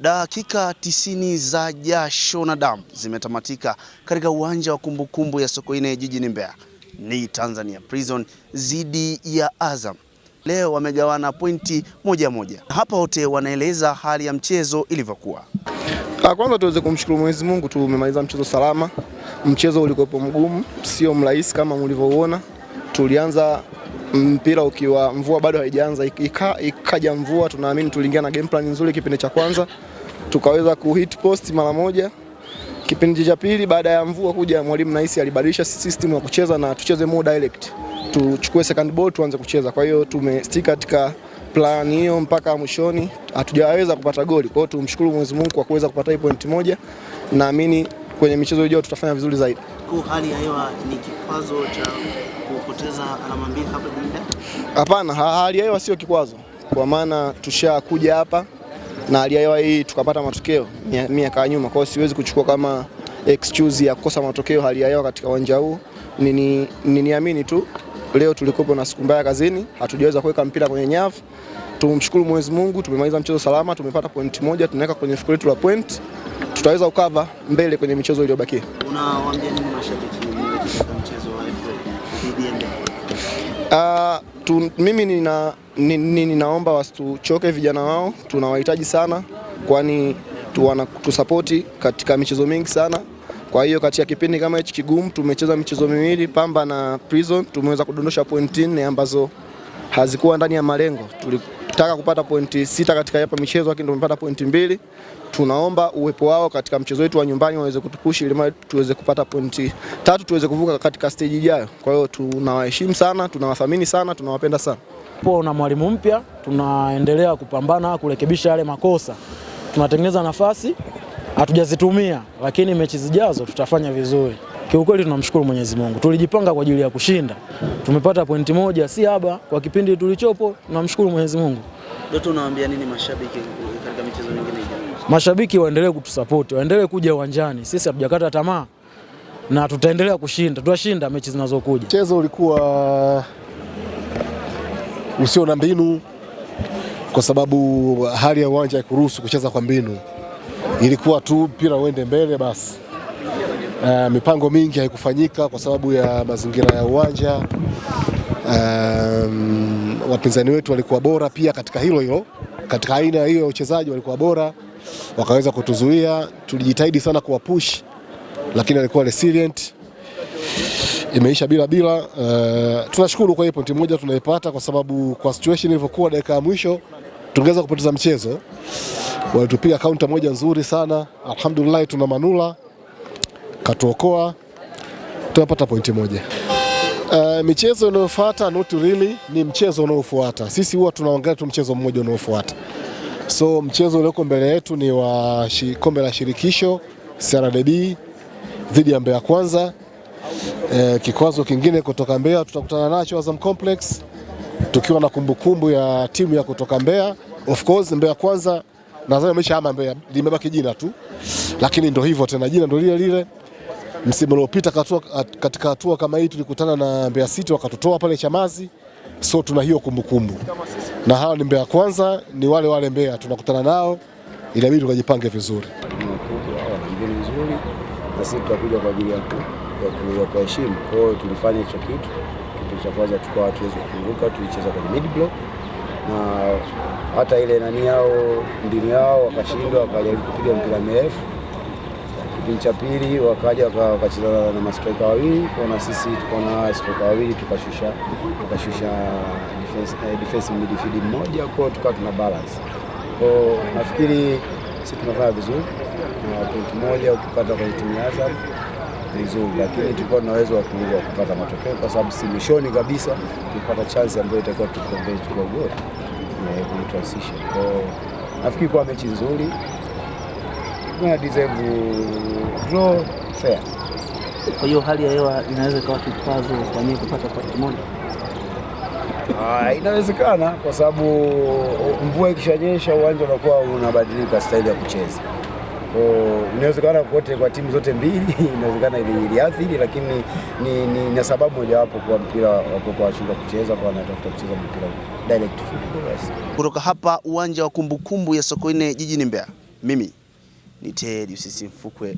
Dakika 90 za jasho na damu zimetamatika katika uwanja wa kumbukumbu ya Sokoine jijini Mbeya. Ni Tanzania Prison dhidi ya Azam. Leo wamegawana pointi moja. Hapa wote wanaeleza hali ya mchezo ilivyokuwa. Kwanza tuweze kumshukuru Mwenyezi Mungu, tumemaliza mchezo salama. Mchezo ulikuwa mgumu, sio mrahisi kama mlivyoona. Tulianza mpira ukiwa mvua bado haijaanza, ikaja mvua. Tunaamini tuliingia na game plan nzuri kipindi cha kwanza, tukaweza kuhit post mara moja. Kipindi cha pili baada ya mvua kuja, mwalimu Naisi alibadilisha system ya kucheza na tucheze more direct, tuchukue second ball tuanze kucheza. Kwa hiyo tumestick katika plan hiyo mpaka mwishoni, hatujaweza kupata goli. Kwa hiyo tumshukuru Mwenyezi Mungu kwa kuweza kupata hii point moja. Naamini kwenye michezo ijayo tutafanya vizuri zaidi. Kwa hali ya hewa ni kikwazo cha kupoteza alama mbili hapa jijini Mbeya? Hapana, hali ya hewa sio kikwazo, kwa maana tushakuja hapa na hali ya hewa hii tukapata matokeo miaka nyuma. Kwa hiyo siwezi kuchukua kama excuse ya kukosa matokeo hali ya hewa katika uwanja huu. Niamini tu leo tulikopo na siku mbaya kazini, hatujaweza kuweka mpira kwenye nyavu. Tumshukuru Mwenyezi Mungu, tumemaliza mchezo salama, tumepata point moja, tunaweka kwenye fikra letu la point. Tutaweza ukava mbele kwenye michezo iliyobakia. Unawaambia nini mashabiki katika mchezo wa FA dhidi ya Mbeya? Mimi ninaomba wasituchoke vijana wao, tunawahitaji sana, kwani tusapoti katika michezo mingi sana. Kwa hiyo katika kipindi kama hichi kigumu tumecheza michezo miwili, Pamba na Prison, tumeweza kudondosha pointi 4 ambazo hazikuwa ndani ya malengo. Tulitaka kupata pointi 6 katika hapa michezo, lakini tumepata pointi 2. Tunaomba uwepo wao katika mchezo wetu wa nyumbani waweze kutupush ili tuweze kupata pointi 3 tuweze kuvuka katika stage ijayo. Kwa hiyo tunawaheshimu sana, tunawathamini sana, tunawapenda sana. Na mwalimu mpya tunaendelea kupambana kurekebisha yale makosa. Tunatengeneza nafasi hatujazitumia, lakini mechi zijazo tutafanya vizuri. Kiukweli tunamshukuru Mwenyezi Mungu. Tulijipanga kwa ajili ya kushinda. Tumepata pointi moja, si haba kwa kipindi tulichopo. Tunamshukuru Mwenyezi Mungu. Ndio tunawaambia nini mashabiki katika michezo mingine ijayo? Mashabiki waendelee kutusupport, waendelee kuja uwanjani. Sisi hatujakata tamaa na tutaendelea kushinda. Tutashinda mechi zinazokuja. Mchezo ulikuwa usio na mbinu kwa sababu hali ya uwanja haikuruhusu kucheza kwa mbinu. Ilikuwa tu mpira uende mbele basi. Mipango mingi haikufanyika kwa sababu ya mazingira ya uwanja. Wapinzani wetu walikuwa bora pia katika hilo, katika aina hiyo ya uchezaji walikuwa bora, wakaweza kutuzuia. Tulijitahidi sana kuwapush, lakini walikuwa resilient. Imeisha bila. Tunashukuru kwa hiyo pointi moja tunaipata, kwa sababu kwa situation ilivyokuwa dakika ya mwisho tungeweza kupoteza mchezo. Walitupiga counter moja nzuri sana. Alhamdulillah, tuna Manula katuokoa, tunapata pointi moja. Michezo inayofuata not really, ni mchezo unaofuata. Sisi huwa tunaangalia tu mchezo mmoja unaofuata. So mchezo ulioko mbele yetu ni wa kombe la shirikisho CRDB dhidi ya Mbeya Kwanza. Kikwazo kingine kutoka Mbeya tutakutana nacho Azam Complex, tukiwa na kumbukumbu ya timu ya kutoka Mbeya. Of course Mbeya Kwanza nadhani ameshahama Mbeya, limebaki jina tu, lakini ndio hivyo tena, jina ndio lile. Msimu uliopita katika hatua kama hii tulikutana na Mbeya City wakatutoa pale Chamazi. So tuna hiyo kumbukumbu. Na hawa ni Mbeya Kwanza, ni wale Mbeya tunakutana nao, inabidi tukajipange vizuri. Wana mbinu nzuri na sisi tutakuja kwa ajili ya kuheshimu. Kwa hiyo tulifanya hicho kitu. Kitu cha kwanza tukao tuweze kufunguka, tulicheza kwenye mid block na hata ile nani yao mbinu yao wakashindwa, wakajaribu kupiga mpira mrefu. Kipindi cha pili wakaja wakacheza na mastrika wawili, na sisi tuko na strika wawili, tukashusha defense midfield mmoja, kwa tukawa tuna balance. Kwa nafikiri sisi tunafanya vizuri na point moja ukipata kwa timu ya Azam vizuri, lakini tulikuwa na uwezo wa kupata matokeo kwa sababu si mwishoni kabisa tulipata chance ambayo itakuwa tukonvert kwa goal na transition. Kwa nafikiri kwa mechi nzuri na deserve draw fair. Kwa hiyo hali ya hewa inaweza kuwa kikwazo kwa nini kupata point moja? Inawezekana kwa sababu mvua ikishanyesha uwanja unakuwa unabadilika style ya kucheza. Inawezekana kote kwa timu zote mbili inawezekana iliathiri, lakini ni sababu mojawapo kwa mpira wapo kwa shule kucheza, kwa wanatafuta kucheza mpira direct football. Kutoka hapa uwanja wa kumbukumbu ya Sokoine jijini Mbeya, Mimi ni Ted Usisi Mfukwe.